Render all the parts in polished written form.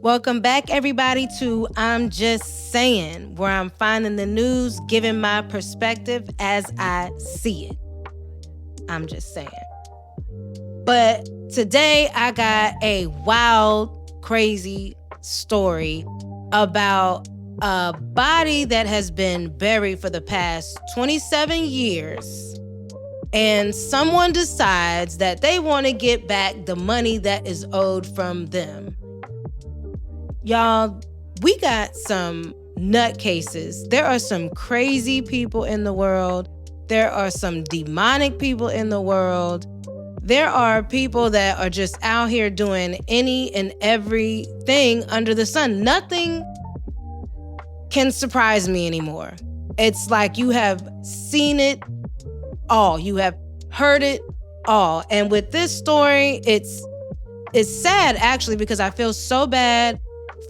Welcome back, everybody, to I'm Just Saying, where I'm finding the news, giving my perspective as I see it. I'm just saying. But today I got a wild, crazy story about a body that has been buried for the past 27 years. And someone decides that they want to get back the money that is owed from them. Y'all, we got some nutcases. There are some crazy people in the world. There are some demonic people in the world. There are people that are just out here doing any and everything under the sun. Nothing can surprise me anymore. It's like you have seen it all. You have heard it all. And with this story, it's sad actually, because I feel so bad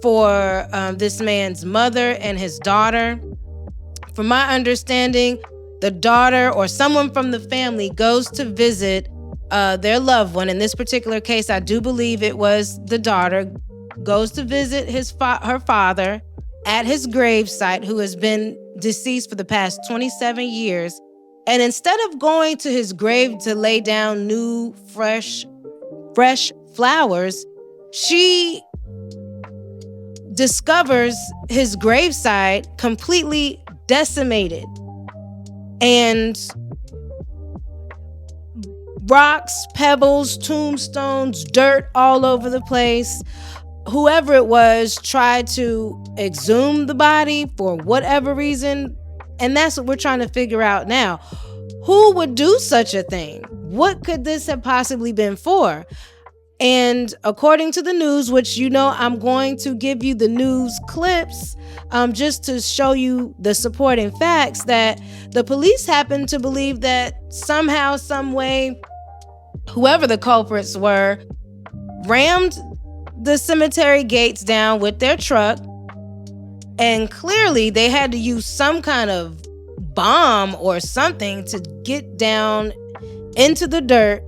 for this man's mother and his daughter. From my understanding, the daughter or someone from the family goes to visit their loved one. In this particular case, I do believe it was the daughter, goes to visit her father at his gravesite, who has been deceased for the past 27 years. And instead of going to his grave to lay down new, fresh flowers, she discovers his gravesite completely decimated, and rocks, pebbles, tombstones, dirt all over the place. Whoever it was tried to exhume the body for whatever reason, and that's what we're trying to figure out now. Who would do such a thing? What could this have possibly been for? And according to the news, which I'm going to give you the news clips just to show you the supporting facts, that the police happen to believe that somehow, some way, whoever the culprits were, rammed the cemetery gates down with their truck. And clearly they had to use some kind of bomb or something to get down into the dirt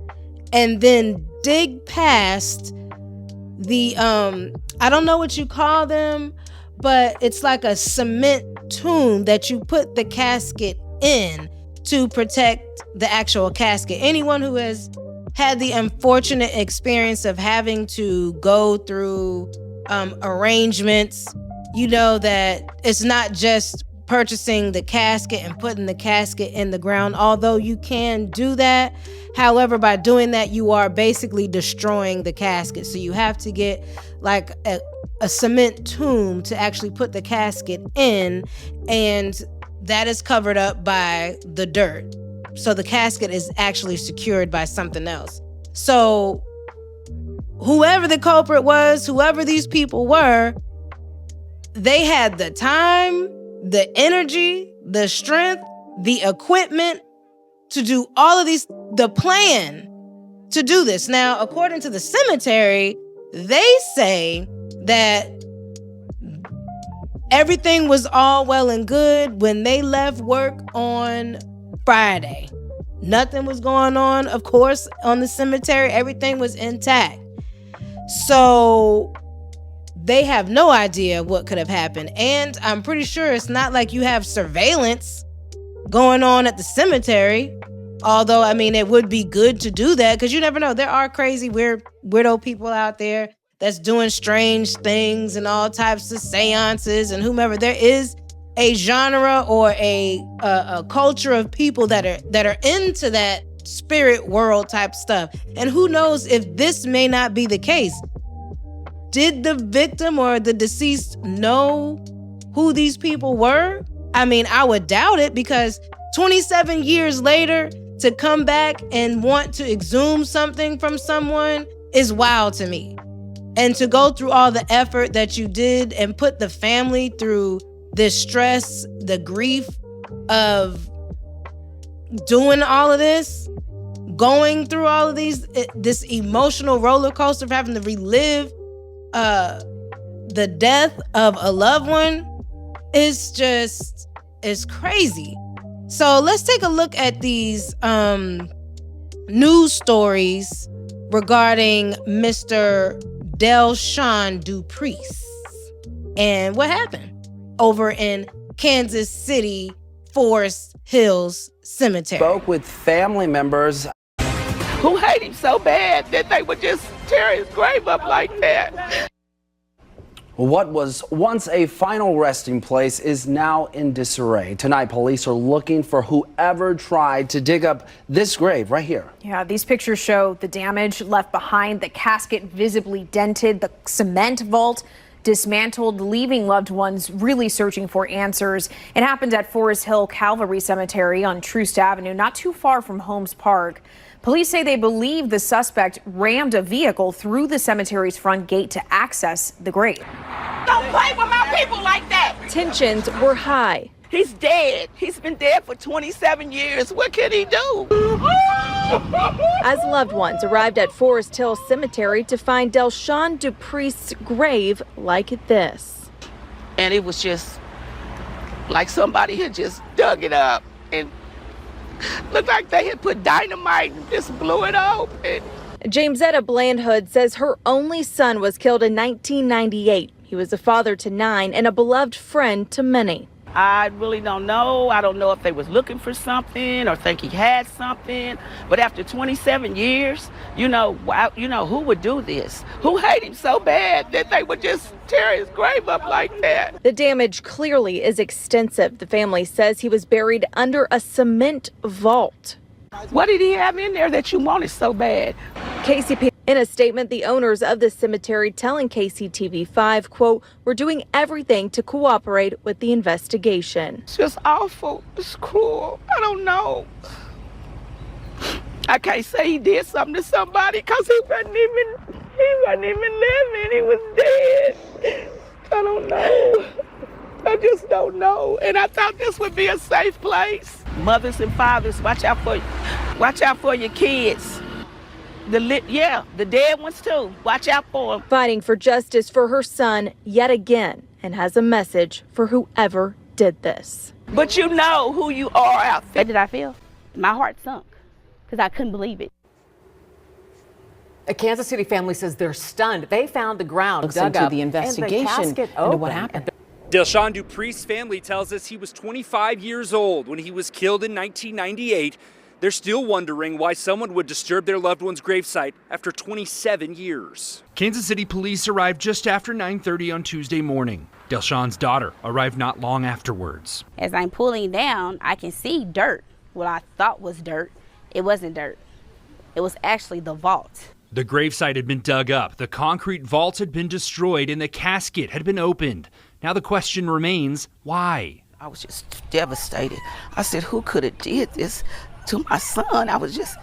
and then dig past the I don't know what you call them, but it's like a cement tomb that you put the casket in to protect the actual casket. Anyone who has had the unfortunate experience of having to go through arrangements, you know that it's not just purchasing the casket and putting the casket in the ground, although you can do that. However, by doing that, you are basically destroying the casket. So you have to get like a cement tomb to actually put the casket in, and that is covered up by the dirt. So the casket is actually secured by something else. So whoever the culprit was, whoever these people were, they had the time, the energy, the strength, the equipment to do all of these, the plan to do this. Now, according to the cemetery, they say that everything was all well and good when they left work on Friday. Nothing was going on, of course, on the cemetery. Everything was intact. So they have no idea what could have happened. And I'm pretty sure it's not like you have surveillance going on at the cemetery. Although, I mean, it would be good to do that, because you never know. There are crazy, weirdo people out there that's doing strange things and all types of seances and whomever. There is a genre or a culture of people that are into that spirit world type stuff. And who knows if this may not be the case. Did the victim or the deceased know who these people were? I mean, I would doubt it, because 27 years later, to come back and want to exhume something from someone is wild to me. And to go through all the effort that you did and put the family through this stress, the grief of doing all of this, going through all of this emotional roller coaster of having to relive the death of a loved one is crazy. So let's take a look at these news stories regarding Mr. Delshawn Dupriest. And what happened? Over in Kansas City, Forest Hills Cemetery. Spoke with family members who hate him so bad that they would just tear his grave up like that. What was once a final resting place is now in disarray. Tonight, police are looking for whoever tried to dig up this grave right here. Yeah, these pictures show the damage left behind, the casket visibly dented, the cement vault dismantled, leaving loved ones really searching for answers. It happened at Forest Hill Calvary Cemetery on Troost Avenue, not too far from Holmes Park. Police say they believe the suspect rammed a vehicle through the cemetery's front gate to access the grave. Don't play with my people like that. Tensions were high. He's dead. He's been dead for 27 years. What can he do? As loved ones arrived at Forest Hill Cemetery to find Delshawn Dupriest's grave like this. And it was just like somebody had just dug it up and looked like they had put dynamite and just blew it open. Jamesetta Blandhood says her only son was killed in 1998. He was a father to 9 and a beloved friend to many. I really don't know. I don't know if they was looking for something or think he had something. But after 27 years, you know who would do this? Who hate him so bad that they would just tear his grave up like that? The damage clearly is extensive. The family says he was buried under a cement vault. What did he have in there that you wanted so bad? KCP. In a statement, the owners of the cemetery telling KCTV5, quote, "We're doing everything to cooperate with the investigation." It's just awful. It's cruel. I don't know. I can't say he did something to somebody because he wasn't even living. He was dead. I don't know. I just don't know. And I thought this would be a safe place. Mothers and fathers, watch out for your kids. The dead ones too. Watch out for them. Fighting for justice for her son yet again, and has a message for whoever did this. But you know who you are out there. How did I feel? My heart sunk because I couldn't believe it. A Kansas City family says they're stunned. They found the ground dug into up the investigation and the casket into opened. what happened. Delshawn Dupriest's family tells us he was 25 years old when he was killed in 1998. They're still wondering why someone would disturb their loved one's gravesite after 27 years. Kansas City police arrived just after 9:30 on Tuesday morning. Delshawn's daughter arrived not long afterwards. As I'm pulling down, I can see dirt. What I thought was dirt, it wasn't dirt. It was actually the vault. The gravesite had been dug up, the concrete vault had been destroyed, and the casket had been opened. Now the question remains, why? I was just devastated. I said, who could have did this to my son? I was just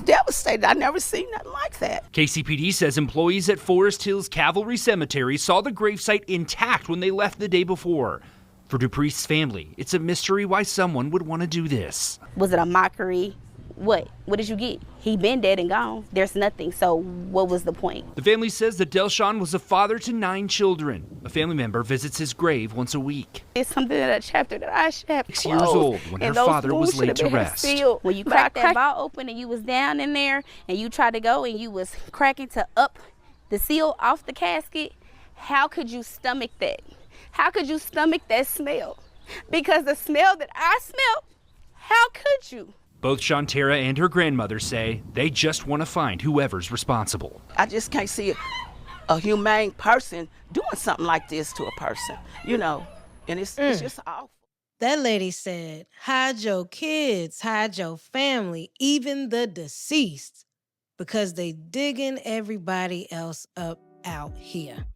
devastated. I never seen nothing like that. KCPD says employees at Forest Hills Cavalry Cemetery saw the gravesite intact when they left the day before. For Dupriest's family, it's a mystery why someone would want to do this. Was it a mockery? What did you get? He been dead and gone. There's nothing. So what was the point? The family says that Delshawn was a father to 9 children. A family member visits his grave once a week. It's something in that chapter that I should have 6 years old when her father was laid to rest. When you cracked that vault open and you was down in there and you tried to go and you was cracking to up the seal off the casket, how could you stomach that? How could you stomach that smell? Because the smell that I smelled, how could you? Both Shantara and her grandmother say they just want to find whoever's responsible. I just can't see a humane person doing something like this to a person, and it's just awful. That lady said, hide your kids, hide your family, even the deceased, because they digging everybody else up out here.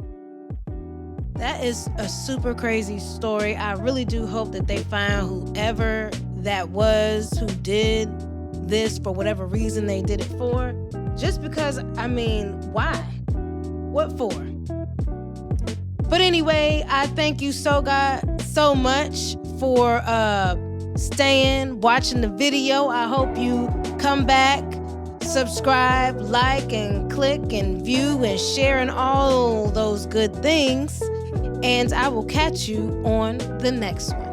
That is a super crazy story. I really do hope that they find whoever that was who did this for whatever reason they did it for. Just because, why? What for? But anyway, I thank you so much for watching the video. I hope you come back, subscribe, like, and click, and view, and share, and all those good things. And I will catch you on the next one.